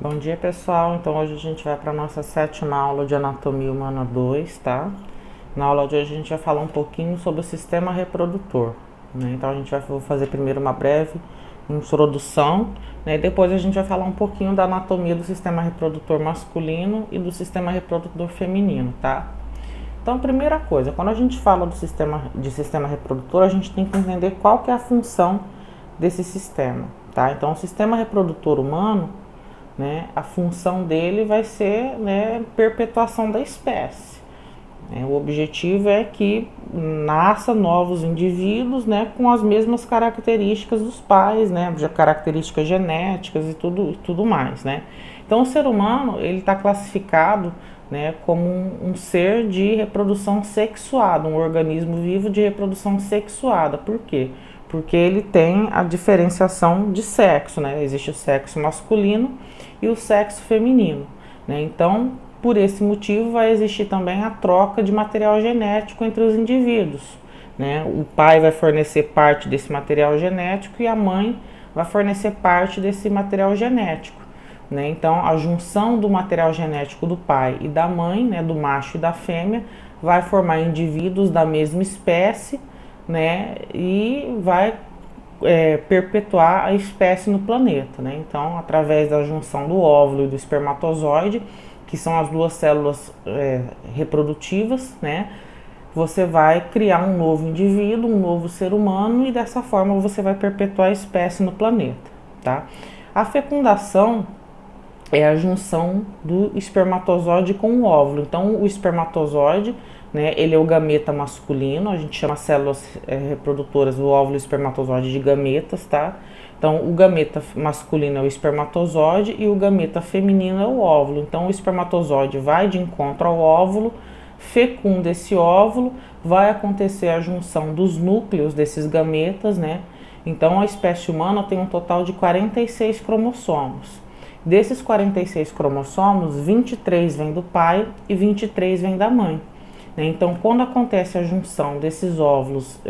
Bom dia, pessoal. Então hoje a gente vai para a nossa sétima aula de Anatomia Humana 2, tá? Na aula de hoje a gente vai falar um pouquinho sobre o sistema reprodutor, né? Então a gente vai fazer primeiro uma breve introdução, né? Depois a gente vai falar um pouquinho da anatomia do sistema reprodutor masculino e do sistema reprodutor feminino, tá? Então, primeira coisa, quando a gente fala do sistema reprodutor, a gente tem que entender qual que é a função desse sistema, tá? Então, o sistema reprodutor humano, né, a função dele vai ser, né, perpetuação da espécie. O objetivo é que nasça novos indivíduos, né, com as mesmas características dos pais, né, características genéticas e tudo mais, né. Então, o ser humano ele está classificado, né, como um ser de reprodução sexuada, um organismo vivo de reprodução sexuada. Por quê? Porque ele tem a diferenciação de sexo, né? Existe o sexo masculino e o sexo feminino, né? Então, por esse motivo, vai existir também a troca de material genético entre os indivíduos, né? O pai vai fornecer parte desse material genético e a mãe vai fornecer parte desse material genético, né? Então, a junção do material genético do pai e da mãe, né, do macho e da fêmea, vai formar indivíduos da mesma espécie, né, e vai perpetuar a espécie no planeta, né? Então, através da junção do óvulo e do espermatozoide, que são as duas células reprodutivas, né, você vai criar um novo indivíduo, um novo ser humano, e dessa forma você vai perpetuar a espécie no planeta, tá? A fecundação é a junção do espermatozoide com o óvulo. Então, o espermatozoide, né, ele é o gameta masculino, a gente chama as células reprodutoras do óvulo e espermatozoide de gametas, tá? Então, o gameta masculino é o espermatozoide e o gameta feminino é o óvulo. Então, o espermatozoide vai de encontro ao óvulo, fecunda esse óvulo, vai acontecer a junção dos núcleos desses gametas, né? Então, a espécie humana tem um total de 46 cromossomos. Desses 46 cromossomos, 23 vêm do pai e 23 vêm da mãe. Então, quando acontece a junção desses óvulos,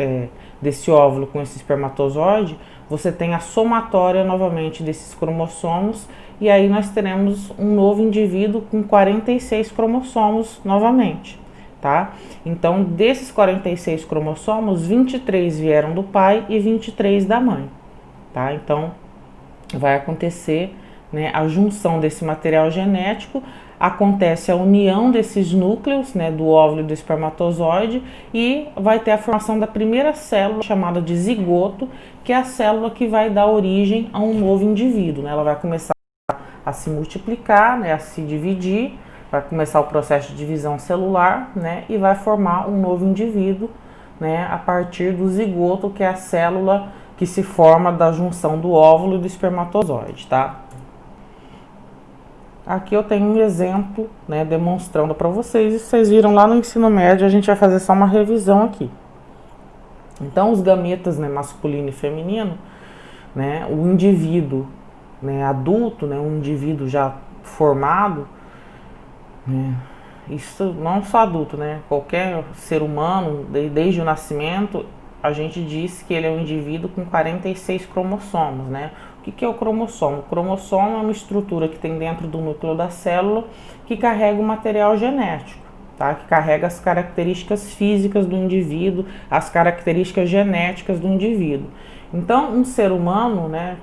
desse óvulo com esse espermatozoide, você tem a somatória novamente desses cromossomos, e aí nós teremos um novo indivíduo com 46 cromossomos novamente, tá? Então, desses 46 cromossomos, 23 vieram do pai e 23 da mãe, tá? Então, vai acontecer, né, a junção desse material genético, acontece a união desses núcleos, né, do óvulo e do espermatozoide, e vai ter a formação da primeira célula chamada de zigoto, que é a célula que vai dar origem a um novo indivíduo, né? Ela vai começar a se multiplicar, né, a se dividir, vai começar o processo de divisão celular, né, e vai formar um novo indivíduo, né, a partir do zigoto, que é a célula que se forma da junção do óvulo e do espermatozoide, tá? Aqui eu tenho um exemplo, né, demonstrando para vocês. Isso vocês viram lá no ensino médio, a gente vai fazer só uma revisão aqui. Então, os gametas, né, masculino e feminino, né, o indivíduo, né, adulto, né, um indivíduo já formado, né, isso não só adulto, né, qualquer ser humano, desde o nascimento, a gente diz que ele é um indivíduo com 46 cromossomos, né? O que é o cromossomo? O cromossomo é uma estrutura que tem dentro do núcleo da célula que carrega o material genético, tá? Que carrega as características físicas do indivíduo, as características genéticas do indivíduo. Então, um ser humano, né,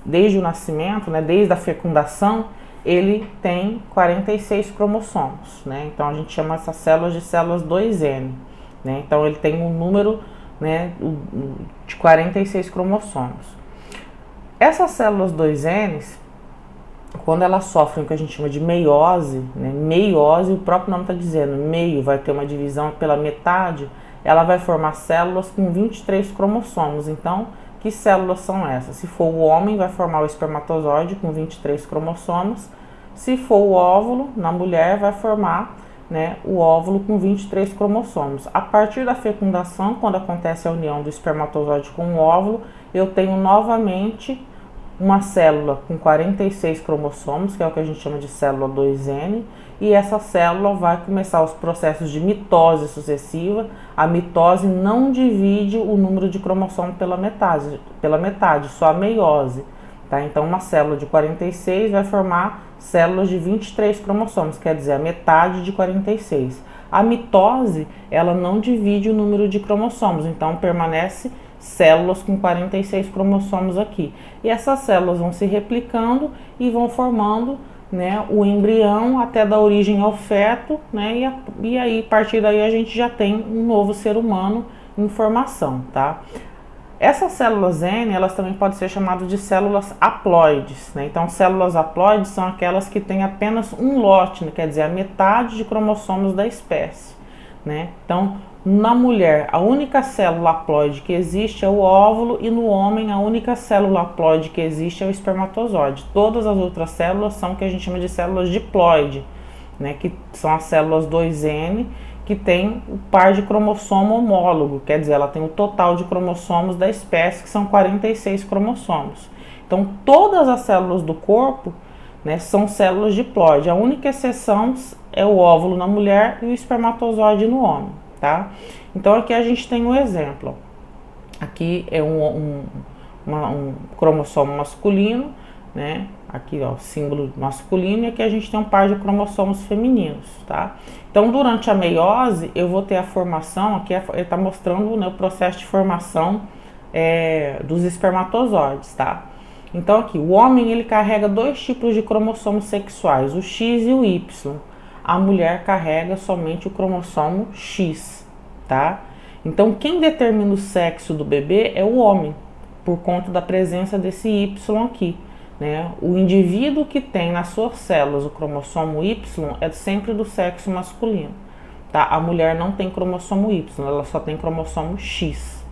desde o nascimento, né, desde a fecundação, ele tem 46 cromossomos, né? Então, a gente chama essas células de células 2N, né? Então, ele tem um número, né, de 46 cromossomos. Essas células 2Ns, quando elas sofrem o que a gente chama de meiose, né, meiose, o próprio nome está dizendo, meio vai ter uma divisão pela metade, ela vai formar células com 23 cromossomos. Então, que células são essas? Se for o homem, vai formar o espermatozoide com 23 cromossomos. Se for o óvulo, na mulher, vai formar, né, o óvulo com 23 cromossomos. A partir da fecundação, quando acontece a união do espermatozoide com o óvulo, eu tenho novamente uma célula com 46 cromossomos, que é o que a gente chama de célula 2N, e essa célula vai começar os processos de mitose sucessiva. A mitose não divide o número de cromossomos pela metade, só a meiose, tá? Então, uma célula de 46 vai formar células de 23 cromossomos, quer dizer, a metade de 46. A mitose, ela não divide o número de cromossomos, então permanece células com 46 cromossomos aqui. E essas células vão se replicando e vão formando, né, o embrião até dar origem ao feto, né, e aí, a partir daí, a gente já tem um novo ser humano em formação, tá? Essas células N, elas também podem ser chamadas de células haploides, né? Então, células haploides são aquelas que têm apenas um lote, né? Quer dizer, a metade de cromossomos da espécie, né? Então, na mulher, a única célula haploide que existe é o óvulo e no homem, a única célula haploide que existe é o espermatozoide. Todas as outras células são o que a gente chama de células diploide, né? Que são as células 2N, que tem o par de cromossomo homólogo, quer dizer, ela tem o total de cromossomos da espécie, que são 46 cromossomos. Então, todas as células do corpo, né, são células diploide. A única exceção é o óvulo na mulher e o espermatozoide no homem, tá? Então, aqui a gente tem um exemplo. Aqui é um cromossomo masculino, né? Aqui, ó, símbolo masculino, e aqui a gente tem um par de cromossomos femininos, tá? Então, durante a meiose, eu vou ter a formação, aqui ele está mostrando, né, o processo de formação dos espermatozoides, tá? Então, aqui, o homem, ele carrega dois tipos de cromossomos sexuais, o X e o Y. A mulher carrega somente o cromossomo X, tá? Então, quem determina o sexo do bebê é o homem, por conta da presença desse Y aqui. Né? O indivíduo que tem nas suas células o cromossomo Y é sempre do sexo masculino, tá? A mulher não tem cromossomo Y, ela só tem cromossomo X.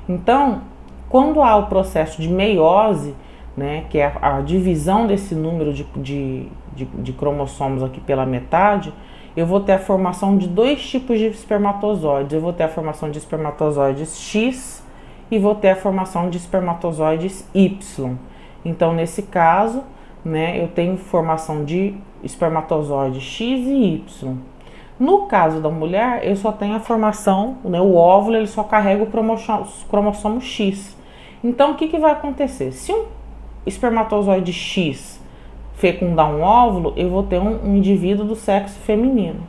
Então, quando há o processo de meiose, né, que é a divisão desse número de cromossomos aqui pela metade, eu vou ter a formação de dois tipos de espermatozoides. Eu vou ter a formação de espermatozoides X e vou ter a formação de espermatozoides Y. Então, nesse caso, né, eu tenho formação de espermatozoide X e Y. No caso da mulher, eu só tenho a formação, né, o óvulo, ele só carrega o cromossomo X. Então, o que vai acontecer? Se um espermatozoide X fecundar um óvulo, eu vou ter um indivíduo do sexo feminino.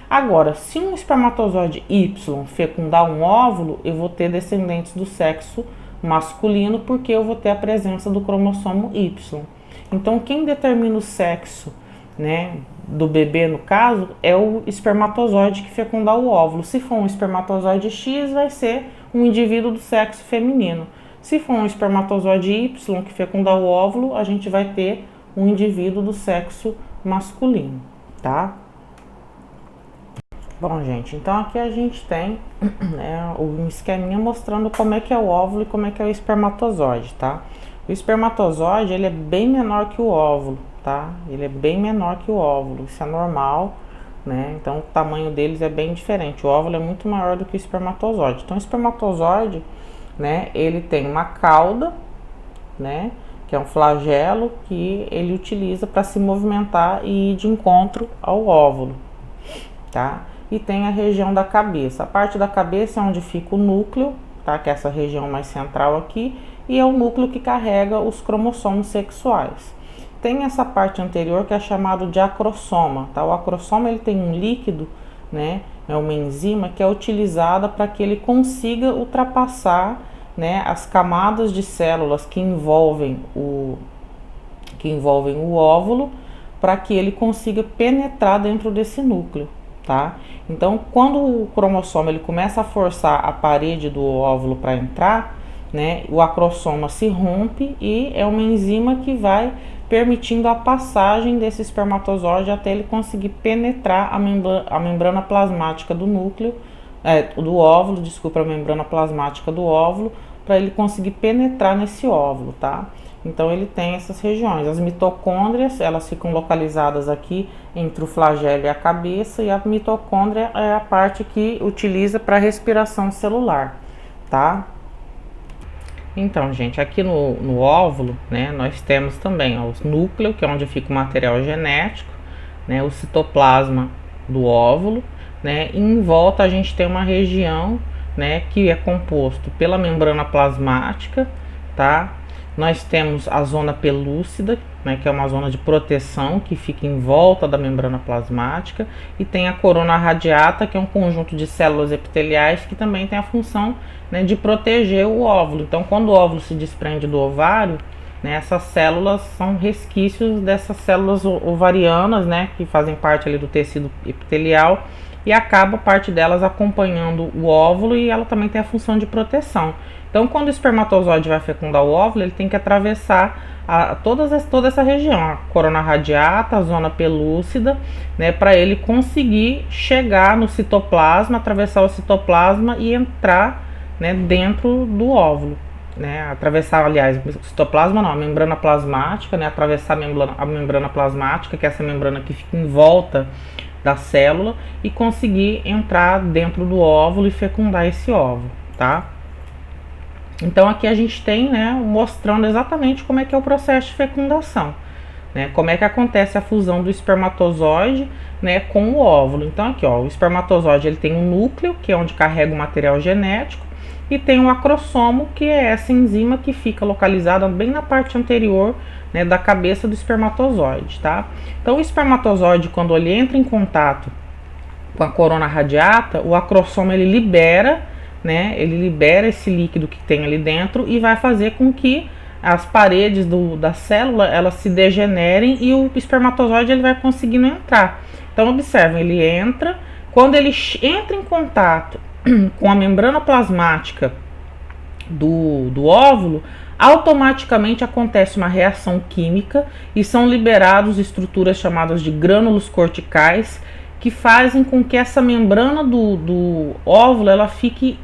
Agora, se um espermatozoide Y fecundar um óvulo, eu vou ter descendentes do sexo masculino, porque eu vou ter a presença do cromossomo Y. Então, quem determina o sexo, né, do bebê, no caso, é o espermatozoide que fecundar o óvulo. Se for um espermatozoide X, vai ser um indivíduo do sexo feminino. Se for um espermatozoide Y que fecundar o óvulo, a gente vai ter um indivíduo do sexo masculino, tá? Bom, gente, então aqui a gente tem, né, um esqueminha mostrando como é que é o óvulo e como é que é o espermatozoide, tá? O espermatozoide, ele é bem menor que o óvulo, tá? Ele é bem menor que o óvulo, isso é normal, né? Então o tamanho deles é bem diferente. O óvulo é muito maior do que o espermatozoide. Então o espermatozoide, né, ele tem uma cauda, né, que é um flagelo que ele utiliza para se movimentar e ir de encontro ao óvulo, tá? E tem a região da cabeça. A parte da cabeça é onde fica o núcleo, tá? Que é essa região mais central aqui, e é o núcleo que carrega os cromossomos sexuais. Tem essa parte anterior que é chamado de acrossoma, tá? O acrossoma, ele tem um líquido, né? É uma enzima que é utilizada para que ele consiga ultrapassar, né, as camadas de células que envolvem o óvulo, para que ele consiga penetrar dentro desse núcleo, tá? Então, quando o cromossomo ele começa a forçar a parede do óvulo para entrar, né, o acrossoma se rompe e é uma enzima que vai permitindo a passagem desse espermatozoide até ele conseguir penetrar a membrana plasmática do núcleo, do óvulo, a membrana plasmática do óvulo, para ele conseguir penetrar nesse óvulo, tá? Então ele tem essas regiões. As mitocôndrias, elas ficam localizadas aqui entre o flagelo e a cabeça, e a mitocôndria é a parte que utiliza para respiração celular, tá? Então, gente, aqui no óvulo, né, nós temos também, ó, o núcleo, que é onde fica o material genético, né, o citoplasma do óvulo, né, e em volta a gente tem uma região, né, que é composto pela membrana plasmática, tá? Nós temos a zona pelúcida, né, que é uma zona de proteção que fica em volta da membrana plasmática, e tem a corona radiata, que é um conjunto de células epiteliais que também tem a função, né, de proteger o óvulo. Então, quando o óvulo se desprende do ovário, né, essas células são resquícios dessas células ovarianas, né, que fazem parte ali do tecido epitelial, e acaba parte delas acompanhando o óvulo, e ela também tem a função de proteção. Então, quando o espermatozoide vai fecundar o óvulo, ele tem que atravessar toda essa região, a corona radiata, a zona pelúcida, né, para ele conseguir chegar no citoplasma, atravessar o citoplasma e entrar, né, dentro do óvulo. Né, atravessar, aliás, o citoplasma não, a membrana plasmática, né, atravessar a membrana plasmática, que é essa membrana que fica em volta da célula, e conseguir entrar dentro do óvulo e fecundar esse óvulo, tá? Então aqui a gente tem, né, mostrando exatamente como é que é o processo de fecundação, né, como é que acontece a fusão do espermatozoide, né, com o óvulo. Então aqui, ó, o espermatozoide ele tem um núcleo, que é onde carrega o material genético, e tem o acrossomo, que é essa enzima que fica localizada bem na parte anterior, né, da cabeça do espermatozoide, tá? Então o espermatozoide, quando ele entra em contato com a corona radiata, o acrossomo ele libera, né, ele libera esse líquido que tem ali dentro e vai fazer com que as paredes da célula elas se degenerem e o espermatozoide ele vai conseguindo entrar. Então observem, ele entra, quando ele entra em contato com a membrana plasmática do óvulo, automaticamente acontece uma reação química e são liberados estruturas chamadas de grânulos corticais, que fazem com que essa membrana do óvulo ela fique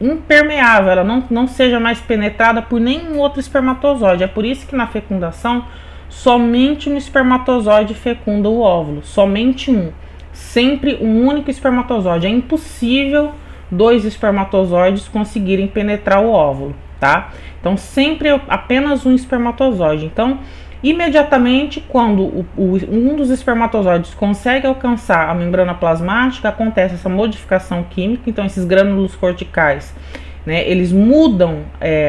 impermeável, ela não seja mais penetrada por nenhum outro espermatozoide. É por isso que na fecundação somente um espermatozoide fecunda o óvulo, somente um, sempre um único espermatozoide. É impossível 2 espermatozoides conseguirem penetrar o óvulo, tá? Então sempre apenas um espermatozoide. Então imediatamente quando um dos espermatozoides consegue alcançar a membrana plasmática, acontece essa modificação química. Então esses grânulos corticais, né, eles mudam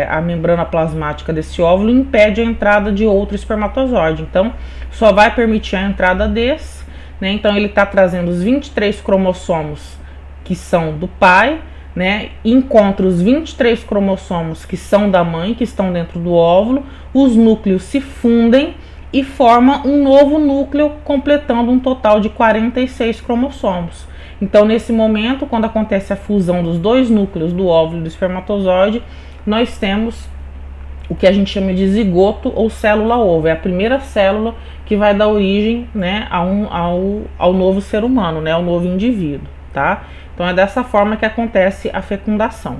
a membrana plasmática desse óvulo e impede a entrada de outro espermatozoide. Então só vai permitir a entrada desse, né? Então ele está trazendo os 23 cromossomos que são do pai, né, encontra os 23 cromossomos que são da mãe, que estão dentro do óvulo, os núcleos se fundem e formam um novo núcleo, completando um total de 46 cromossomos. Então, nesse momento, quando acontece a fusão dos 2 núcleos do óvulo e do espermatozoide, nós temos o que a gente chama de zigoto ou célula-ovo. É a primeira célula que vai dar origem, né, ao novo ser humano, né, ao novo indivíduo, tá? Então é dessa forma que acontece a fecundação.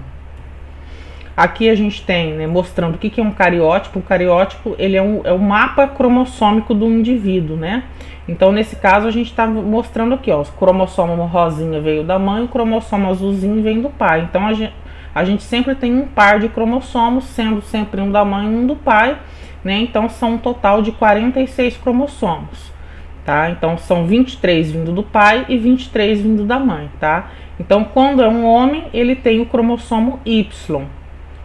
Aqui a gente tem, né, mostrando o que é um cariótipo. O cariótipo ele é o mapa cromossômico do indivíduo, né? Então nesse caso a gente está mostrando aqui, ó, o cromossomo rosinha veio da mãe, o cromossomo azulzinho vem do pai. Então a gente sempre tem um par de cromossomos, sendo sempre um da mãe e um do pai, né? Então são um total de 46 cromossomos, tá? Então são 23 vindo do pai e 23 vindo da mãe, tá? Então quando é um homem, ele tem o cromossomo Y,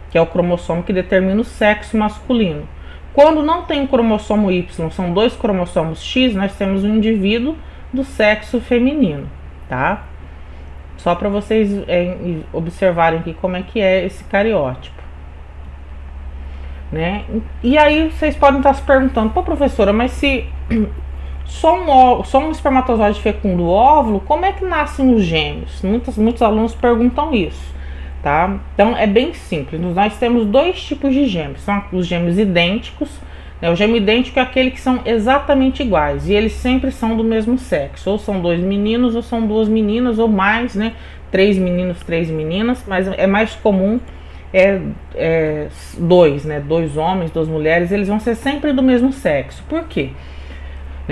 que é o cromossomo que determina o sexo masculino. Quando não tem o cromossomo Y, são 2 cromossomos X, nós temos um indivíduo do sexo feminino, tá? Só para vocês observarem aqui como é que é esse cariótipo, né? E aí vocês podem estar se perguntando, pô, professora, mas se só um espermatozoide fecunda o óvulo, como é que nascem os gêmeos? Muitos alunos perguntam isso, tá? Então é bem simples. Nós temos 2 tipos de gêmeos, são os gêmeos idênticos, né? O gêmeo idêntico é aquele que são exatamente iguais e eles sempre são do mesmo sexo, ou são 2 meninos ou são 2 meninas ou mais, né? 3 meninos, 3 meninas, mas é mais comum 2, né? 2 homens, 2 mulheres, eles vão ser sempre do mesmo sexo. Por quê?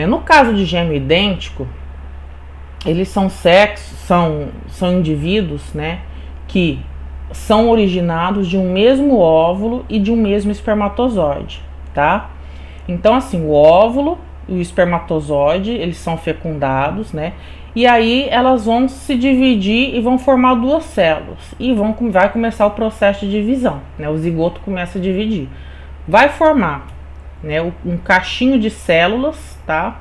No caso de gêmeo idêntico, eles são indivíduos, né, que são originados de um mesmo óvulo e de um mesmo espermatozoide, tá? Então, assim, o óvulo e o espermatozoide, eles são fecundados, né? E aí elas vão se dividir e vão formar 2 células. E vai começar o processo de divisão, né? O zigoto começa a dividir. vai formar, né, um cachinho de células, tá?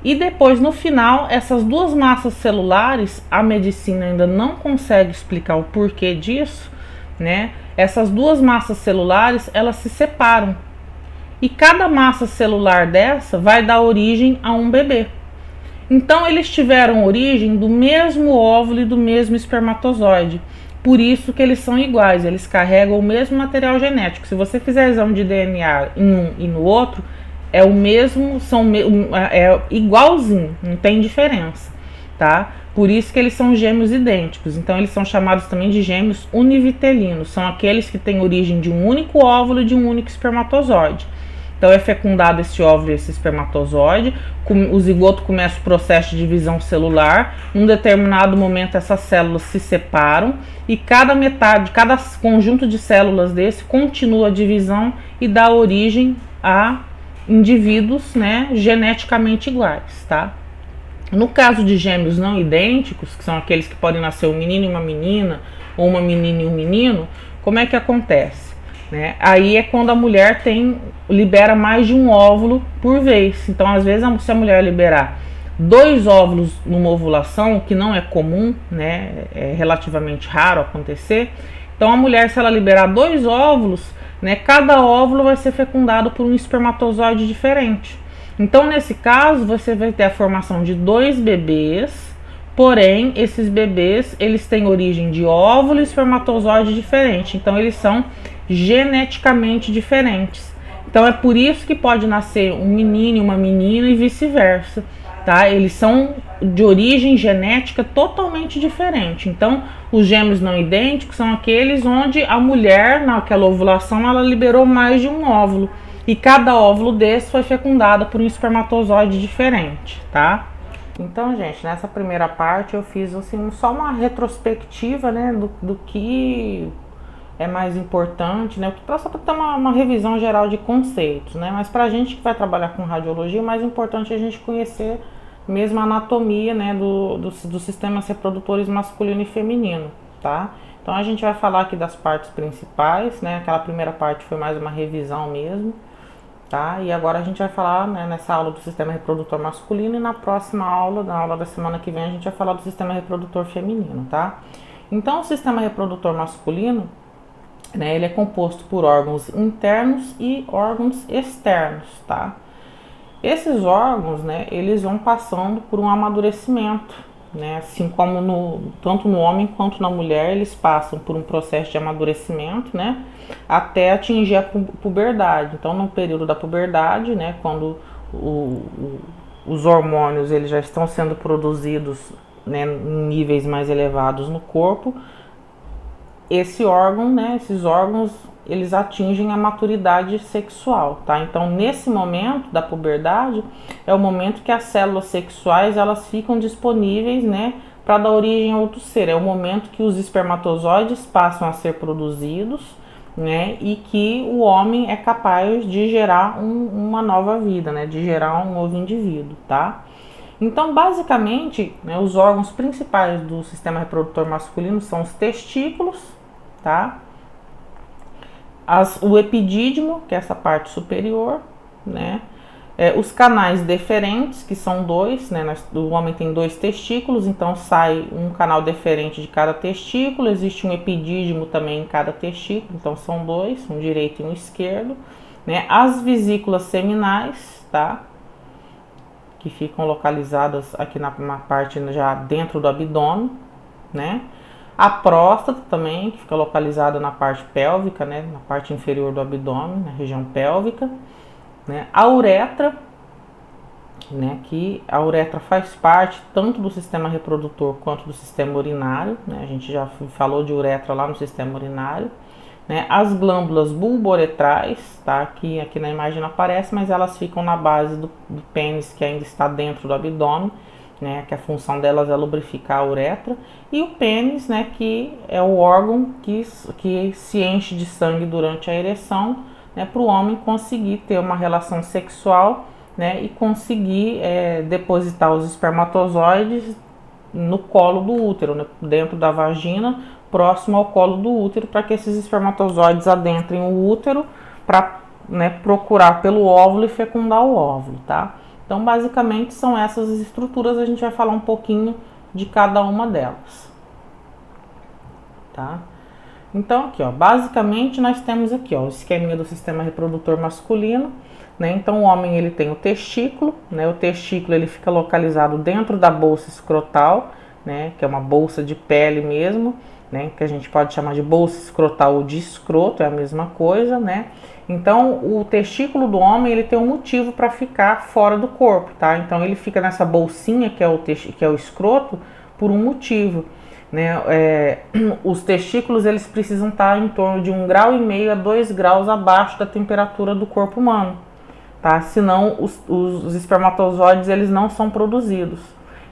E depois, no final, essas duas massas celulares, a medicina ainda não consegue explicar o porquê disso, né? Essas duas massas celulares, elas se separam. E cada massa celular dessa vai dar origem a um bebê. Então, eles tiveram origem do mesmo óvulo e do mesmo espermatozoide. Por isso que eles são iguais, eles carregam o mesmo material genético. Se você fizer exame de DNA em um e no outro, é o mesmo, é igualzinho, não tem diferença, tá? Por isso que eles são gêmeos idênticos. Então eles são chamados também de gêmeos univitelinos. São aqueles que têm origem de um único óvulo e de um único espermatozoide. Então é fecundado esse óvulo e esse espermatozoide, o zigoto começa o processo de divisão celular, em um determinado momento essas células se separam e cada conjunto de células desse continua a divisão e dá origem a indivíduos, né, geneticamente iguais, tá? No caso de gêmeos não idênticos, que são aqueles que podem nascer um menino e uma menina, ou uma menina e um menino, como é que acontece? Né? Aí é quando a mulher libera mais de um óvulo por vez. Então, às vezes, se a mulher liberar 2 óvulos numa ovulação, o que não é comum, né? É relativamente raro acontecer. Então, a mulher, se ela liberar 2 óvulos, né? Cada óvulo vai ser fecundado por um espermatozoide diferente. Então, nesse caso, você vai ter a formação de 2 bebês. Porém, esses bebês, eles têm origem de óvulo e espermatozoide diferente. Então, eles são geneticamente diferentes. Então, é por isso que pode nascer um menino e uma menina e vice-versa, tá? Eles são de origem genética totalmente diferente. Então, os gêmeos não idênticos são aqueles onde a mulher, naquela ovulação, ela liberou mais de um óvulo. E cada óvulo desse foi fecundado por um espermatozoide diferente, tá? Então, gente, nessa primeira parte eu fiz assim, só uma retrospectiva, né, do que é mais importante, né, só para ter uma revisão geral de conceitos, né, mas para a gente que vai trabalhar com radiologia, o mais importante é a gente conhecer mesmo a anatomia, né, dos sistemas reprodutores masculino e feminino, tá? Então a gente vai falar aqui das partes principais, né, aquela primeira parte foi mais uma revisão mesmo. Tá? E agora a gente vai falar, né, nessa aula do sistema reprodutor masculino e na próxima aula, na aula da semana que vem, a gente vai falar do sistema reprodutor feminino, tá? Então, o sistema reprodutor masculino, né, ele é composto por órgãos internos e órgãos externos, tá? Esses órgãos, né, eles vão passando por um amadurecimento, né, assim como tanto no homem quanto na mulher, eles passam por um processo de amadurecimento, né, até atingir a puberdade. Então, no período da puberdade, né, quando os hormônios eles já estão sendo produzidos, né, em níveis mais elevados no corpo, esse órgão, né, esses órgãos, eles atingem a maturidade sexual, tá? Então, nesse momento da puberdade, é o momento que as células sexuais, elas ficam disponíveis, né, para dar origem a outro ser. É o momento que os espermatozoides passam a ser produzidos, né, e que o homem é capaz de gerar uma nova vida, né, de gerar um novo indivíduo, tá? Então, basicamente, né, os órgãos principais do sistema reprodutor masculino são os testículos, tá? O epidídimo, que é essa parte superior, né? Os canais deferentes, que são 2, né? O homem tem 2 testículos, então sai um canal deferente de cada testículo. Existe um epidídimo também em cada testículo, então são 2, um direito e um esquerdo, né? As vesículas seminais, tá? Que ficam localizadas aqui na parte já dentro do abdômen, né? A próstata também, que fica localizada na parte pélvica, né? Na parte inferior do abdômen, na região pélvica, né? A uretra, né? Que a uretra faz parte tanto do sistema reprodutor quanto do sistema urinário, né? A gente já falou de uretra lá no sistema urinário, né? As glândulas bulboretrais, tá? Que aqui na imagem não aparece, mas elas ficam na base do pênis, que ainda está dentro do abdômen, né, que a função delas é lubrificar a uretra, e o pênis, né, que é o órgão que se enche de sangue durante a ereção, né, para o homem conseguir ter uma relação sexual, né, e conseguir depositar os espermatozoides no colo do útero, né, dentro da vagina, próximo ao colo do útero, para que esses espermatozoides adentrem o útero para né, procurar pelo óvulo e fecundar o óvulo, tá? Então, basicamente, são essas estruturas, a gente vai falar um pouquinho de cada uma delas, tá? Então, aqui, ó, basicamente, nós temos aqui, ó, o esqueminha do sistema reprodutor masculino, né? Então, o homem, ele tem o testículo, né? O testículo, ele fica localizado dentro da bolsa escrotal, né? Que é uma bolsa de pele mesmo, né? Que a gente pode chamar de bolsa escrotal ou de escroto, é a mesma coisa, né? Então, o testículo do homem, ele tem um motivo para ficar fora do corpo, tá? Então, ele fica nessa bolsinha, que é o escroto, por um motivo, né? Os testículos, eles precisam estar em torno de 1,5 grau a 2 graus abaixo da temperatura do corpo humano, tá? Senão, os espermatozoides, eles não são produzidos.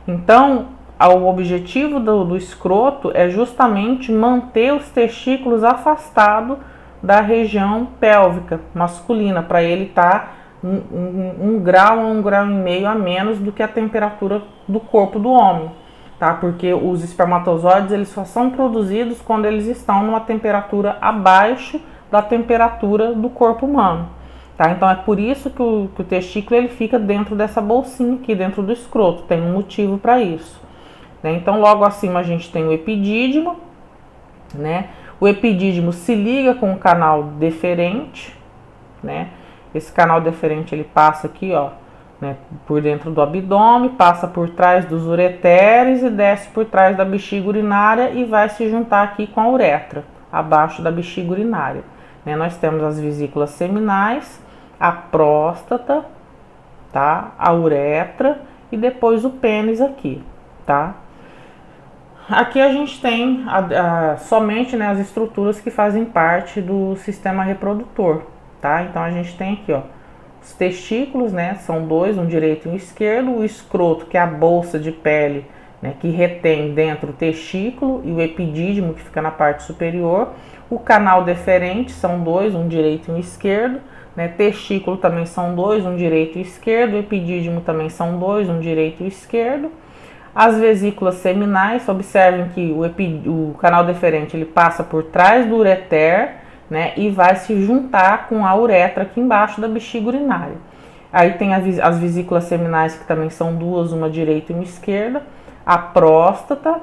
Então, o objetivo do escroto é justamente manter os testículos afastados da região pélvica masculina, para ele estar 1 grau a 1,5 grau a menos do que a temperatura do corpo do homem, tá? Porque os espermatozoides, eles só são produzidos quando eles estão numa temperatura abaixo da temperatura do corpo humano, tá? Então é por isso que o testículo, ele fica dentro dessa bolsinha aqui, dentro do escroto, tem um motivo para isso, né? Então logo acima a gente tem o epidídimo, né? O epidídimo se liga com o canal deferente, né? Esse canal deferente, ele passa aqui, ó, né, por dentro do abdômen, passa por trás dos ureteres e desce por trás da bexiga urinária e vai se juntar aqui com a uretra, abaixo da bexiga urinária, né? Nós temos as vesículas seminais, a próstata, tá? A uretra e depois o pênis aqui, tá? Aqui a gente tem somente, né, as estruturas que fazem parte do sistema reprodutor, tá? Então a gente tem aqui, ó, os testículos, né, são dois, um direito e um esquerdo, o escroto, que é a bolsa de pele, né, que retém dentro o testículo, e o epidídimo, que fica na parte superior, o canal deferente, são dois, um direito e um esquerdo, né, testículo também são dois, um direito e esquerdo, o epidídimo também são dois, um direito e esquerdo. As vesículas seminais, observem que o canal deferente, ele passa por trás do ureter, né, e vai se juntar com a uretra aqui embaixo da bexiga urinária. Aí tem as vesículas seminais, que também são duas, uma direita e uma esquerda, a próstata,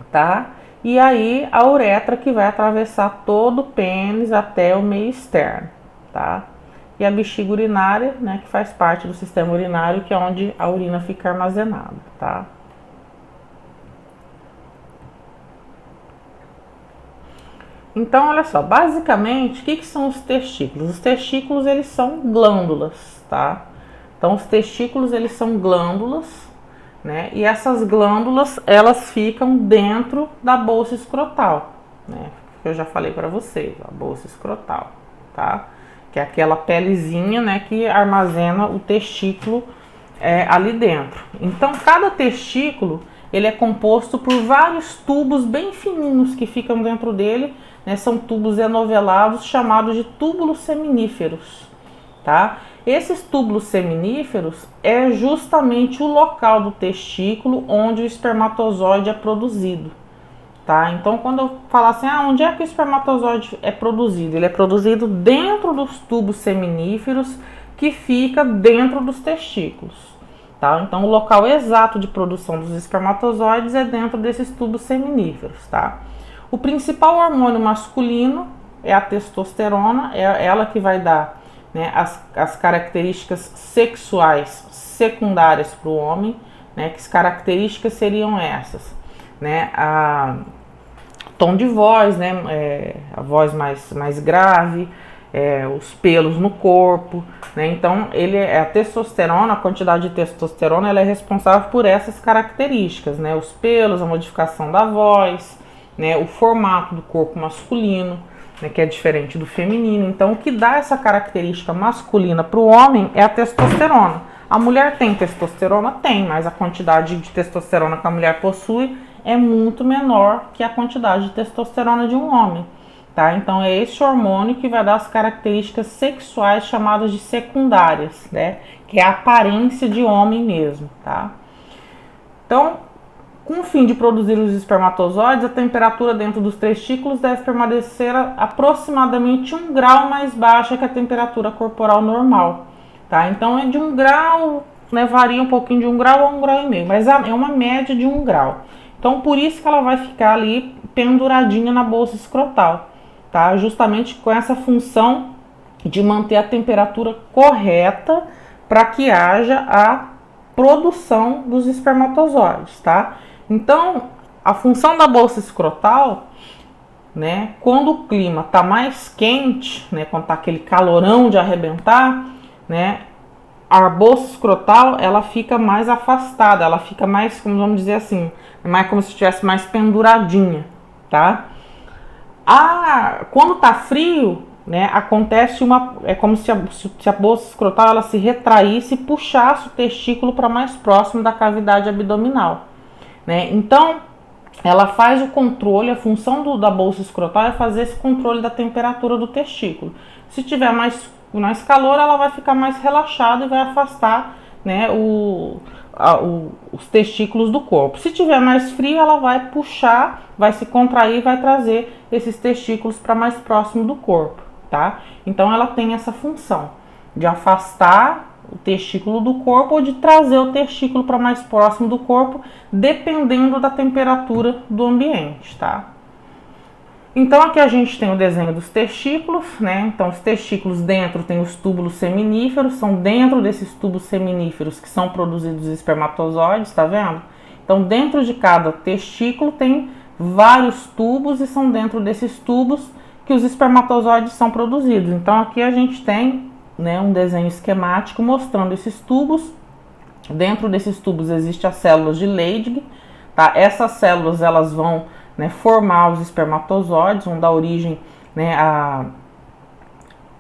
tá? E aí a uretra, que vai atravessar todo o pênis até o meio externo, tá? E a bexiga urinária, né, que faz parte do sistema urinário, que é onde a urina fica armazenada, tá? Então, olha só, basicamente, o que são os testículos? Os testículos, eles são glândulas, tá? Então, os testículos, eles são glândulas, né? E essas glândulas, elas ficam dentro da bolsa escrotal, né? Que eu já falei para vocês, a bolsa escrotal, tá? Que é aquela pelezinha, né, que armazena o testículo ali dentro. Então, cada testículo, ele é composto por vários tubos bem fininhos que ficam dentro dele, né? São tubos enovelados, chamados de túbulos seminíferos, tá? Esses túbulos seminíferos é justamente o local do testículo onde o espermatozoide é produzido, tá? Então, quando eu falar assim, onde é que o espermatozoide é produzido? Ele é produzido dentro dos tubos seminíferos, que fica dentro dos testículos, tá? Então, o local exato de produção dos espermatozoides é dentro desses tubos seminíferos, tá? O principal hormônio masculino é a testosterona, é ela que vai dar, né, as características sexuais secundárias para o homem, né? Que as características seriam essas, né? Tom de voz, né? A voz mais grave, os pelos no corpo, né? Então, a testosterona, a quantidade de testosterona, ela é responsável por essas características, né? Os pelos, a modificação da voz, né? O formato do corpo masculino, né? Que é diferente do feminino. Então, o que dá essa característica masculina para o homem é a testosterona. A mulher tem testosterona? Tem, mas a quantidade de testosterona que a mulher possui é muito menor que a quantidade de testosterona de um homem, tá? Então é esse hormônio que vai dar as características sexuais chamadas de secundárias, né? Que é a aparência de homem mesmo, tá? Então, Com o fim de produzir os espermatozoides, a temperatura dentro dos testículos deve permanecer aproximadamente 1 grau mais baixa que a temperatura corporal normal, tá? Então é de 1 grau, né, varia um pouquinho de 1 grau a 1,5 grau, mas é uma média de 1 grau. Então por isso que ela vai ficar ali penduradinha na bolsa escrotal, tá? Justamente com essa função de manter a temperatura correta para que haja a produção dos espermatozoides, tá? Então, a função da bolsa escrotal, né, quando o clima tá mais quente, né, quando tá aquele calorão de arrebentar, né, a bolsa escrotal, ela fica mais afastada, ela fica mais, como vamos dizer assim, mais como se estivesse mais penduradinha, tá? Quando tá frio, né, acontece é como se a bolsa escrotal ela se retraísse e puxasse o testículo para mais próximo da cavidade abdominal, né? Então ela faz o controle, a função da bolsa escrotal é fazer esse controle da temperatura do testículo. Se tiver mais calor, ela vai ficar mais relaxada e vai afastar, né, os testículos do corpo. Se tiver mais frio, ela vai puxar, vai se contrair e vai trazer esses testículos para mais próximo do corpo, tá? Então ela tem essa função de afastar o testículo do corpo ou de trazer o testículo para mais próximo do corpo, dependendo da temperatura do ambiente, tá? Então aqui a gente tem o desenho dos testículos, né? Então os testículos dentro tem os túbulos seminíferos, são dentro desses tubos seminíferos que são produzidos os espermatozoides, tá vendo? Então dentro de cada testículo tem vários tubos e são dentro desses tubos que os espermatozoides são produzidos. Então aqui a gente tem, né, um desenho esquemático mostrando esses tubos. Dentro desses tubos existem as células de Leydig, tá? Essas células elas vão, né, formar os espermatozoides, vão dar origem, né,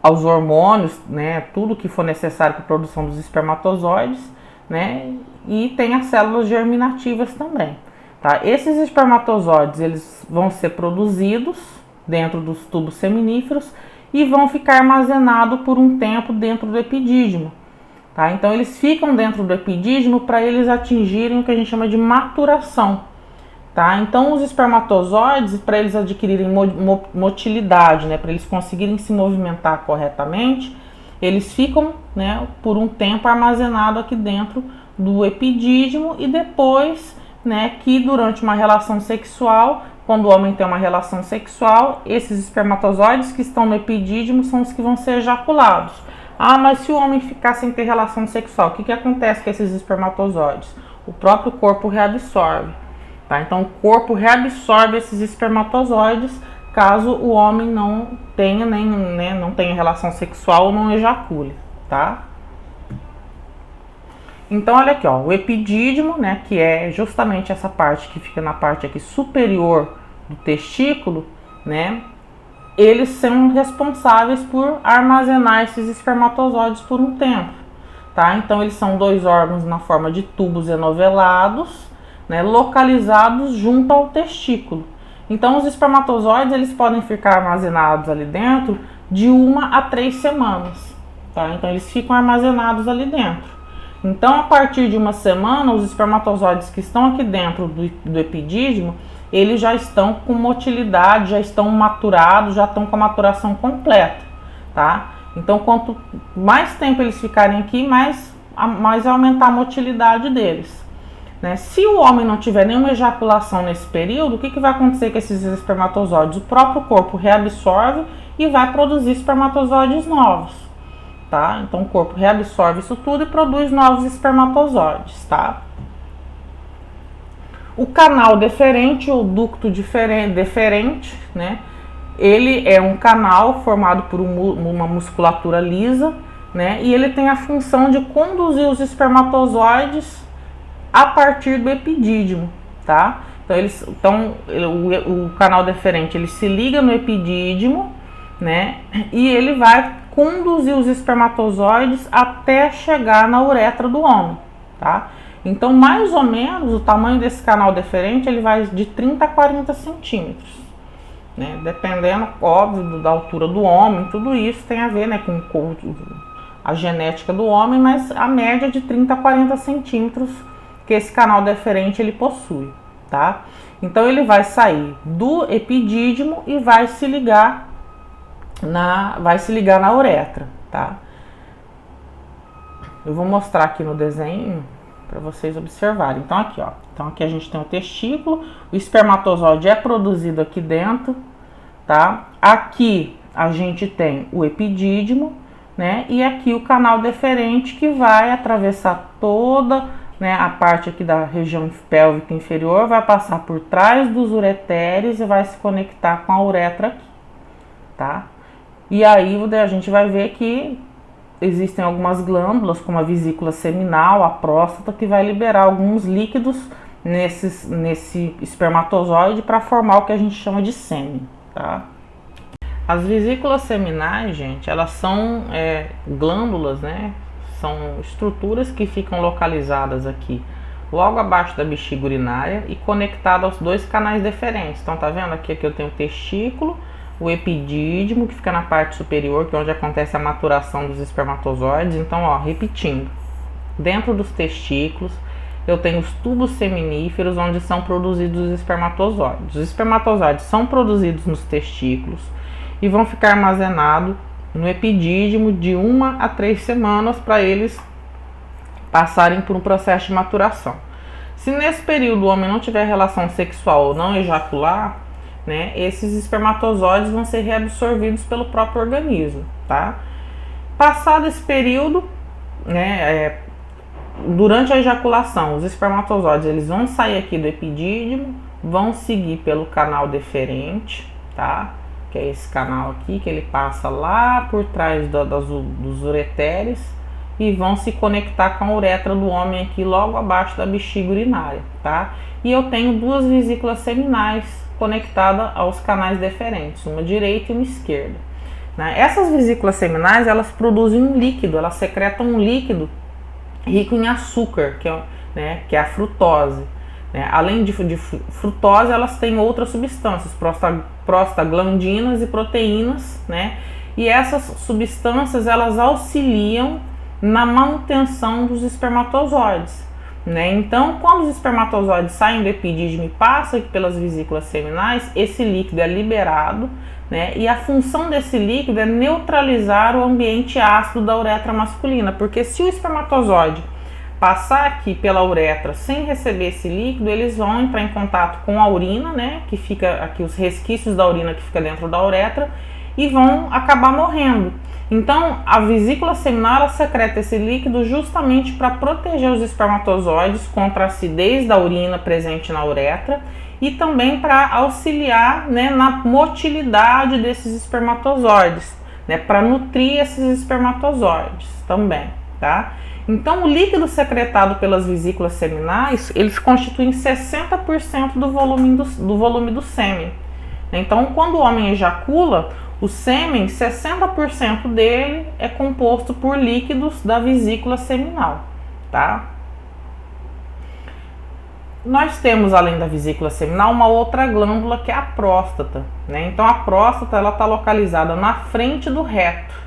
aos hormônios, né, tudo que for necessário para a produção dos espermatozoides, né, e tem as células germinativas também, tá? Esses espermatozoides eles vão ser produzidos dentro dos tubos seminíferos e vão ficar armazenados por um tempo dentro do epidídimo, tá? Então eles ficam dentro do epidídimo para eles atingirem o que a gente chama de maturação, tá? Então os espermatozoides, para eles adquirirem motilidade, né, para eles conseguirem se movimentar corretamente, eles ficam, né, por um tempo armazenados aqui dentro do epidídimo e depois, né, que durante uma relação sexual, quando o homem tem uma relação sexual, esses espermatozoides que estão no epidídimo são os que vão ser ejaculados. Ah, mas se o homem ficar sem ter relação sexual, o que acontece com esses espermatozoides? O próprio corpo reabsorve, tá? Então o corpo reabsorve esses espermatozoides caso o homem não tenha não tenha relação sexual ou não ejacule, tá? Então olha aqui, ó, o epidídimo, né, que é justamente essa parte que fica na parte aqui superior do testículo, né, eles são responsáveis por armazenar esses espermatozoides por um tempo, tá? Então eles são dois órgãos na forma de tubos enovelados, né, localizados junto ao testículo. Então os espermatozoides eles podem ficar armazenados ali dentro de 1 a 3 semanas, tá? Então eles ficam armazenados ali dentro. Então, a partir de 1 semana, os espermatozoides que estão aqui dentro do epidídimo, eles já estão com motilidade, já estão maturados, já estão com a maturação completa, tá? Então, quanto mais tempo eles ficarem aqui, mais aumentar a motilidade deles, né? Se o homem não tiver nenhuma ejaculação nesse período, o que vai acontecer com esses espermatozoides? O próprio corpo reabsorve e vai produzir espermatozoides novos. Tá? Então o corpo reabsorve isso tudo e produz novos espermatozoides, tá? O canal deferente ou ducto deferente, né? Ele é um canal formado por uma musculatura lisa, né? E ele tem a função de conduzir os espermatozoides a partir do epidídimo, tá? Então o canal deferente ele se liga no epidídimo, né? E ele vai conduzir os espermatozoides até chegar na uretra do homem, tá? Então, mais ou menos, o tamanho desse canal deferente, ele vai de 30 a 40 centímetros, né? Dependendo, óbvio, da altura do homem, tudo isso tem a ver, né, com a genética do homem, mas a média de 30 a 40 centímetros que esse canal deferente, ele possui, tá? Então ele vai sair do epidídimo e vai se ligar na uretra, tá? Eu vou mostrar aqui no desenho para vocês observarem. Então aqui, ó. Então aqui a gente tem o testículo, o espermatozoide é produzido aqui dentro, tá? Aqui a gente tem o epidídimo, né? E aqui o canal deferente que vai atravessar toda, né, a parte aqui da região pélvica inferior, vai passar por trás dos ureteres e vai se conectar com a uretra aqui, tá? E aí a gente vai ver que existem algumas glândulas, como a vesícula seminal, a próstata, que vai liberar alguns líquidos nesse espermatozoide para formar o que a gente chama de sêmen, tá? As vesículas seminais, gente, elas são glândulas, né? São estruturas que ficam localizadas aqui, logo abaixo da bexiga urinária e conectadas aos dois canais deferentes. Então, tá vendo? Aqui eu tenho o testículo, o epidídimo, que fica na parte superior, que é onde acontece a maturação dos espermatozoides. Então, ó, repetindo, dentro dos testículos eu tenho os tubos seminíferos, onde são produzidos os espermatozoides. Os espermatozoides são produzidos nos testículos e vão ficar armazenados no epidídimo de 1 a 3 semanas para eles passarem por um processo de maturação. Se nesse período o homem não tiver relação sexual ou não ejacular, né, esses espermatozoides vão ser reabsorvidos pelo próprio organismo, tá? Passado esse período, né, durante a ejaculação, os espermatozoides eles vão sair aqui do epidídimo, vão seguir pelo canal deferente, tá? Que é esse canal aqui, que ele passa lá por trás dos ureteres e vão se conectar com a uretra do homem aqui logo abaixo da bexiga urinária, tá? E eu tenho duas vesículas seminais conectadas aos canais deferentes, uma direita e uma esquerda, né? Essas vesículas seminais, elas produzem um líquido, elas secretam um líquido rico em açúcar, que é a frutose. Além de frutose, elas têm outras substâncias, prostaglandinas e proteínas, né? E essas substâncias, elas auxiliam na manutenção dos espermatozoides, né? Então, quando os espermatozoides saem do epidídimo e passam aqui pelas vesículas seminais, esse líquido é liberado, né? E a função desse líquido é neutralizar o ambiente ácido da uretra masculina, porque se o espermatozoide passar aqui pela uretra sem receber esse líquido, eles vão entrar em contato com a urina, né, que fica aqui, os resquícios da urina que fica dentro da uretra, e vão acabar morrendo. Então, a vesícula seminal, ela secreta esse líquido justamente para proteger os espermatozoides contra a acidez da urina presente na uretra e também para auxiliar, né, na motilidade desses espermatozoides, né, para nutrir esses espermatozoides também, tá? Então, o líquido secretado pelas vesículas seminais, eles constituem 60% do volume do sêmen. Então, quando o homem ejacula, o sêmen, 60% dele é composto por líquidos da vesícula seminal, tá? Nós temos, além da vesícula seminal, uma outra glândula que é a próstata, né? Então, a próstata, ela está localizada na frente do reto.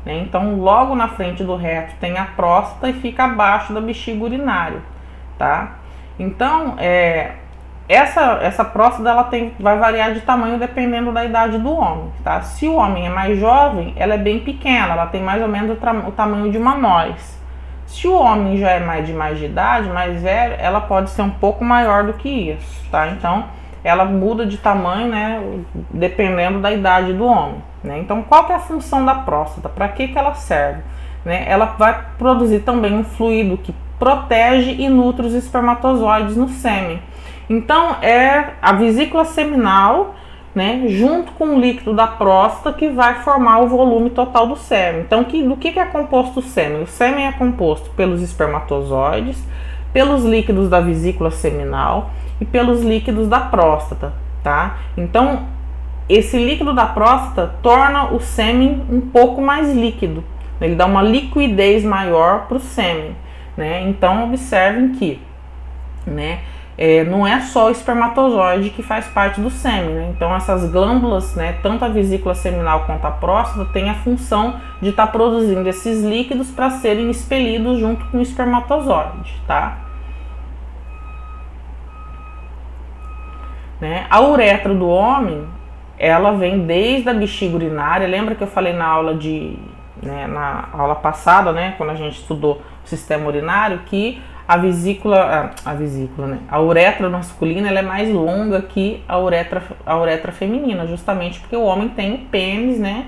Então, logo na frente do reto tem a próstata e fica abaixo da bexiga urinária, tá? Então, essa próstata ela vai variar de tamanho dependendo da idade do homem, tá? Se o homem é mais jovem, ela é bem pequena, ela tem mais ou menos o tamanho de uma noz. Se o homem já é mais de idade, mais velho, ela pode ser um pouco maior do que isso, tá? Então, ela muda de tamanho, né, dependendo da idade do homem, né? Então, qual que é a função da próstata? Para que ela serve? Né? Ela vai produzir também um fluido que protege e nutre os espermatozoides no sêmen. Então, é a vesícula seminal, né, junto com o líquido da próstata que vai formar o volume total do sêmen. Então, do que é composto o sêmen? O sêmen é composto pelos espermatozoides, pelos líquidos da vesícula seminal e pelos líquidos da próstata, tá? Então, esse líquido da próstata torna o sêmen um pouco mais líquido, ele dá uma liquidez maior para o sêmen, né? Então, observem que, né, não é só o espermatozoide que faz parte do sêmen, né? Então, essas glândulas, né, tanto a vesícula seminal quanto a próstata, tem a função de estar produzindo esses líquidos para serem expelidos junto com o espermatozoide, tá? né? A uretra do homem, ela vem desde a bexiga urinária. Lembra que eu falei na aula na aula passada, né, quando a gente estudou o sistema urinário, que a vesícula, né, a uretra masculina, ela é mais longa que a uretra feminina, justamente porque o homem tem o pênis, né,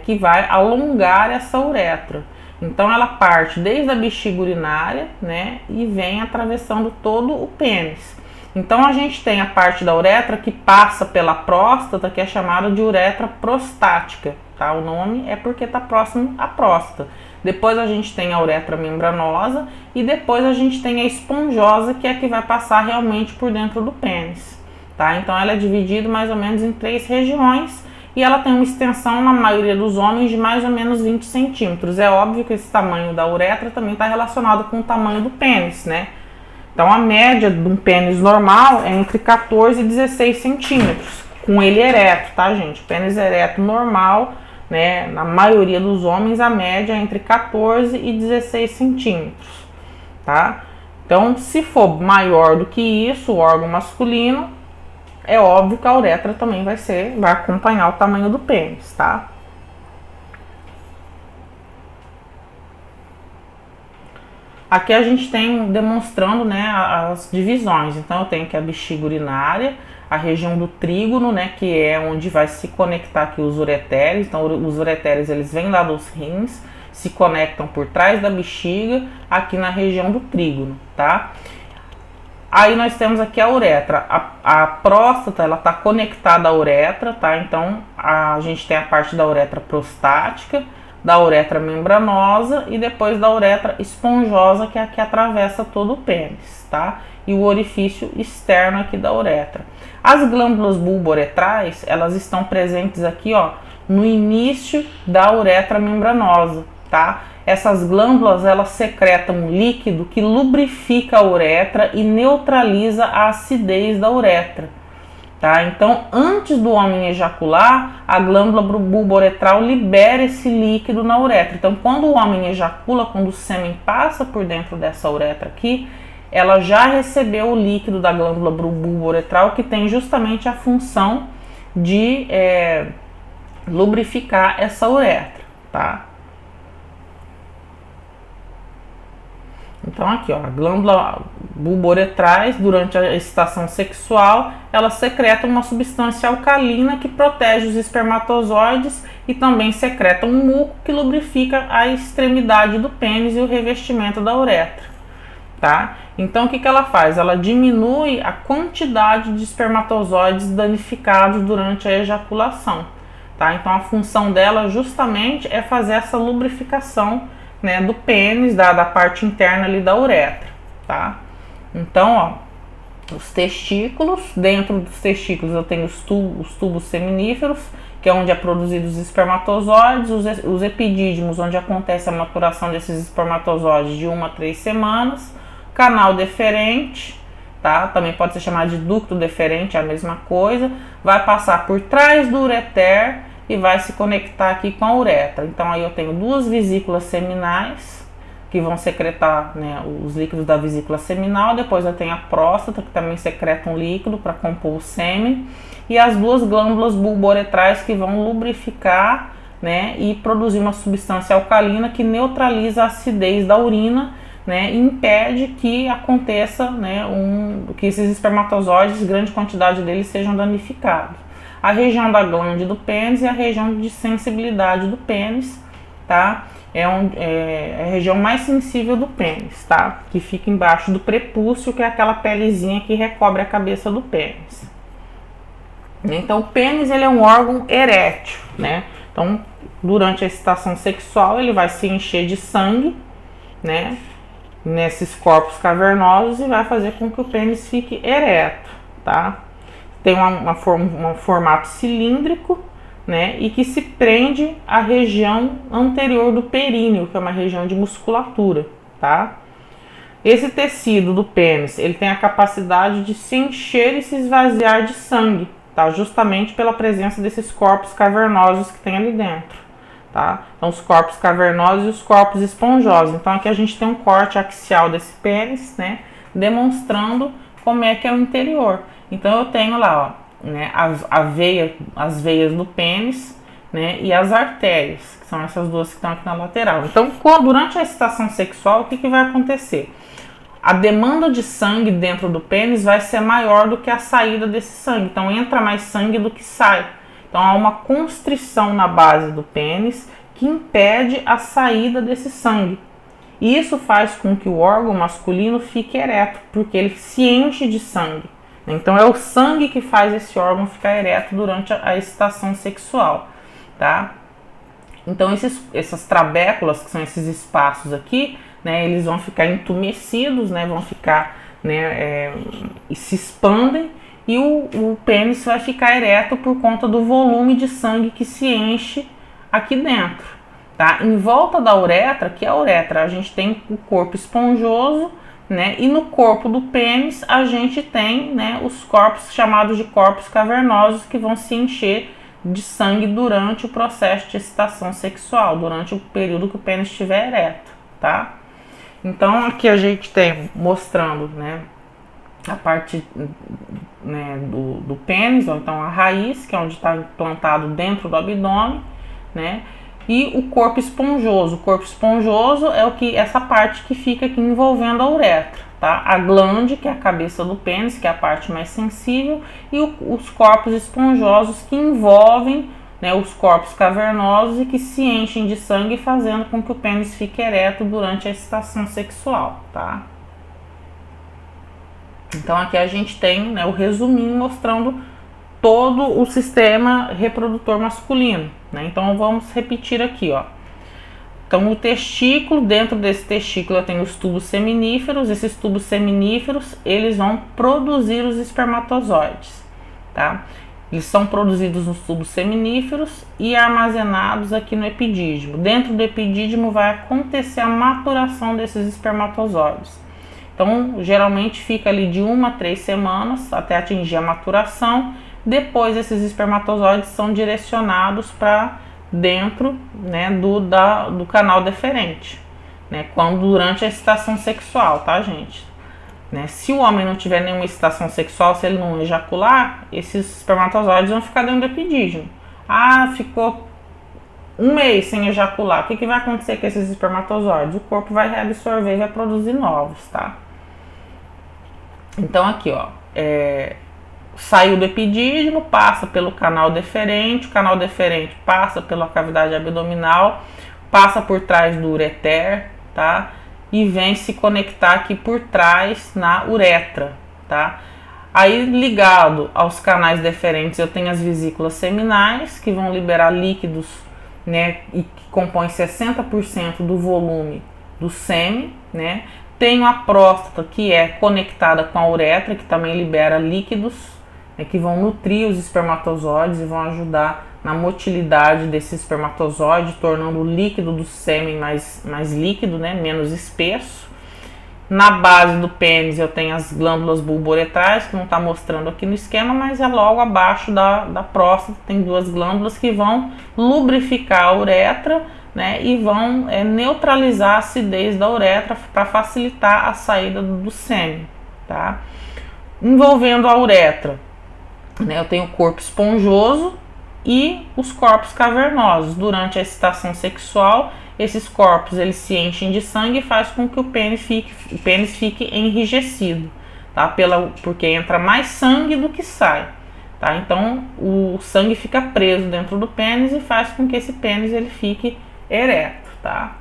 que vai alongar essa uretra. Então ela parte desde a bexiga urinária, né, e vem atravessando todo o pênis. Então a gente tem a parte da uretra que passa pela próstata, que é chamada de uretra prostática, tá? O nome é porque está próximo à próstata. Depois a gente tem a uretra membranosa e depois a gente tem a esponjosa, que é a que vai passar realmente por dentro do pênis, tá? Então ela é dividida mais ou menos em 3 regiões e ela tem uma extensão, na maioria dos homens, de mais ou menos 20 centímetros. É óbvio que esse tamanho da uretra também está relacionado com o tamanho do pênis, né? Então a média de um pênis normal é entre 14 e 16 centímetros, com ele ereto, tá, gente? Pênis ereto normal, né, na maioria dos homens, a média é entre 14 e 16 centímetros, tá? Então, se for maior do que isso, o órgão masculino, é óbvio que a uretra também vai acompanhar o tamanho do pênis, tá? Aqui a gente tem demonstrando, né, as divisões. Então eu tenho aqui a bexiga urinária, a região do trígono, né, que é onde vai se conectar aqui os ureteres. Então os ureteres, eles vêm lá dos rins, se conectam por trás da bexiga, aqui na região do trígono, tá? Aí nós temos aqui a uretra. A próstata, ela tá conectada à uretra, tá? Então a gente tem a parte da uretra prostática, da uretra membranosa e depois da uretra esponjosa, que é a que atravessa todo o pênis, tá? E o orifício externo aqui da uretra. As glândulas bulboretrais, elas estão presentes aqui, ó, no início da uretra membranosa, tá? Essas glândulas, elas secretam um líquido que lubrifica a uretra e neutraliza a acidez da uretra. Tá? Então, antes do homem ejacular, a glândula bulboretral libera esse líquido na uretra. Então, quando o homem ejacula, quando o sêmen passa por dentro dessa uretra aqui, ela já recebeu o líquido da glândula bulboretral, que tem justamente a função de lubrificar essa uretra, tá? Então aqui, ó, a glândula bulboretrais, durante a excitação sexual, ela secreta uma substância alcalina que protege os espermatozoides e também secreta um muco que lubrifica a extremidade do pênis e o revestimento da uretra, tá? Então o que ela faz? Ela diminui a quantidade de espermatozoides danificados durante a ejaculação, tá? Então a função dela justamente é fazer essa lubrificação, né, do pênis, da parte interna ali da uretra, tá? Então, ó, os testículos, dentro dos testículos eu tenho os tubos seminíferos, que é onde é produzido os espermatozoides, os epidídimos, onde acontece a maturação desses espermatozoides de 1 a 3 semanas, canal deferente, tá? Também pode ser chamado de ducto deferente, é a mesma coisa, vai passar por trás do ureter e vai se conectar aqui com a uretra. Então aí eu tenho 2 vesículas seminais que vão secretar, né, os líquidos da vesícula seminal. Depois eu tenho a próstata, que também secreta um líquido para compor o sêmen, e as 2 glândulas bulboretrais que vão lubrificar, né, e produzir uma substância alcalina que neutraliza a acidez da urina, né, e impede que aconteça, né, que esses espermatozoides, grande quantidade deles, sejam danificados. A região da glândula do pênis e a região de sensibilidade do pênis, tá? É a região mais sensível do pênis, tá? Que fica embaixo do prepúcio, que é aquela pelezinha que recobre a cabeça do pênis. Então, o pênis, ele é um órgão erétil, né? Então, durante a excitação sexual, ele vai se encher de sangue, né, nesses corpos cavernosos, e vai fazer com que o pênis fique ereto, tá? Tem um formato cilíndrico, né, e que se prende à região anterior do períneo, que é uma região de musculatura, tá? Esse tecido do pênis, ele tem a capacidade de se encher e se esvaziar de sangue, tá? Justamente pela presença desses corpos cavernosos que tem ali dentro, tá? Então, os corpos cavernosos e os corpos esponjosos. Então, aqui a gente tem um corte axial desse pênis, né, demonstrando como é que é o interior. Então eu tenho lá, ó, né, as veias do pênis, né, e as artérias, que são essas duas que estão aqui na lateral. Então, durante a excitação sexual, o que vai acontecer? A demanda de sangue dentro do pênis vai ser maior do que a saída desse sangue. Então entra mais sangue do que sai. Então há uma constrição na base do pênis que impede a saída desse sangue. E isso faz com que o órgão masculino fique ereto, porque ele se enche de sangue. Então é o sangue que faz esse órgão ficar ereto durante a excitação sexual, tá? Então essas trabéculas, que são esses espaços aqui, né, eles vão ficar entumecidos, né, vão ficar, né, e se expandem, e o pênis vai ficar ereto por conta do volume de sangue que se enche aqui dentro, tá? Em volta da uretra, que é a uretra, a gente tem o corpo esponjoso, né, e no corpo do pênis a gente tem, né, os corpos chamados de corpos cavernosos, que vão se encher de sangue durante o processo de excitação sexual, durante o período que o pênis estiver ereto, tá? Então aqui a gente tem mostrando, né, a parte, né, do pênis, ou então a raiz, que é onde está implantado dentro do abdômen, né, e o corpo esponjoso. O corpo esponjoso é essa parte que fica aqui envolvendo a uretra, tá? A glande, que é a cabeça do pênis, que é a parte mais sensível, e os corpos esponjosos que envolvem, né, os corpos cavernosos e que se enchem de sangue, fazendo com que o pênis fique ereto durante a excitação sexual, tá? Então aqui a gente tem, né, o resuminho mostrando todo o sistema reprodutor masculino, né? Então vamos repetir aqui, ó. Então o testículo, dentro desse testículo eu tenho os tubos seminíferos. Esses tubos seminíferos, eles vão produzir os espermatozoides, tá? Eles são produzidos nos tubos seminíferos e armazenados aqui no epidídimo. Dentro do epidídimo vai acontecer a maturação desses espermatozoides. Então, geralmente fica ali de 1 a 3 semanas até atingir a maturação. Depois, esses espermatozoides são direcionados para dentro, né, do canal deferente, né, durante a excitação sexual, tá, gente? Né? Se o homem não tiver nenhuma excitação sexual, se ele não ejacular, esses espermatozoides vão ficar dentro do epidídimo. Ah, ficou 1 mês sem ejacular. O que vai acontecer com esses espermatozoides? O corpo vai reabsorver e vai produzir novos, tá? Então aqui, ó, saiu do epidídimo, passa pelo canal deferente, o canal deferente passa pela cavidade abdominal, passa por trás do ureter, tá? E vem se conectar aqui por trás na uretra, tá? Aí, ligado aos canais deferentes, eu tenho as vesículas seminais, que vão liberar líquidos, né, e que compõem 60% do volume do sêmen, né? Tenho a próstata, que é conectada com a uretra, que também libera líquidos, né, que vão nutrir os espermatozoides e vão ajudar na motilidade desse espermatozoide, tornando o líquido do sêmen mais líquido, né, menos espesso. Na base do pênis eu tenho as glândulas bulbouretrais, que não está mostrando aqui no esquema, mas é logo abaixo da próstata. Tem 2 glândulas que vão lubrificar a uretra, né, e vão neutralizar a acidez da uretra para facilitar a saída do sêmen, tá? Envolvendo a uretra, né, eu tenho o corpo esponjoso e os corpos cavernosos. Durante a excitação sexual, esses corpos eles se enchem de sangue e faz com que o pênis fique enrijecido, tá? Porque entra mais sangue do que sai, tá? Então o sangue fica preso dentro do pênis e faz com que esse pênis ele fique ereto, tá?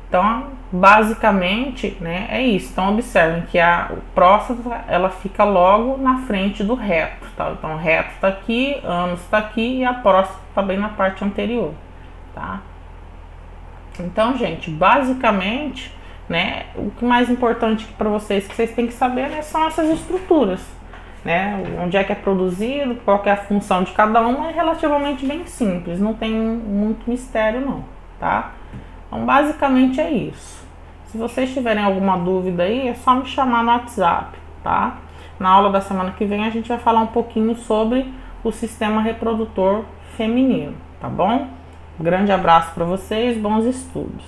Então basicamente, né, é isso. Então observem que a próstata ela fica logo na frente do reto, tá? Então o reto está aqui, ânus está aqui e a próstata está bem na parte anterior, tá? Então, gente, basicamente, né, o que mais importante para vocês que vocês têm que saber, né, são essas estruturas, né? Onde é que é produzido, qual que é a função de cada uma, é relativamente bem simples, não tem muito mistério não, tá? Então, basicamente é isso. Se vocês tiverem alguma dúvida aí, é só me chamar no WhatsApp, tá? Na aula da semana que vem a gente vai falar um pouquinho sobre o sistema reprodutor feminino, tá bom? Grande abraço para vocês, bons estudos!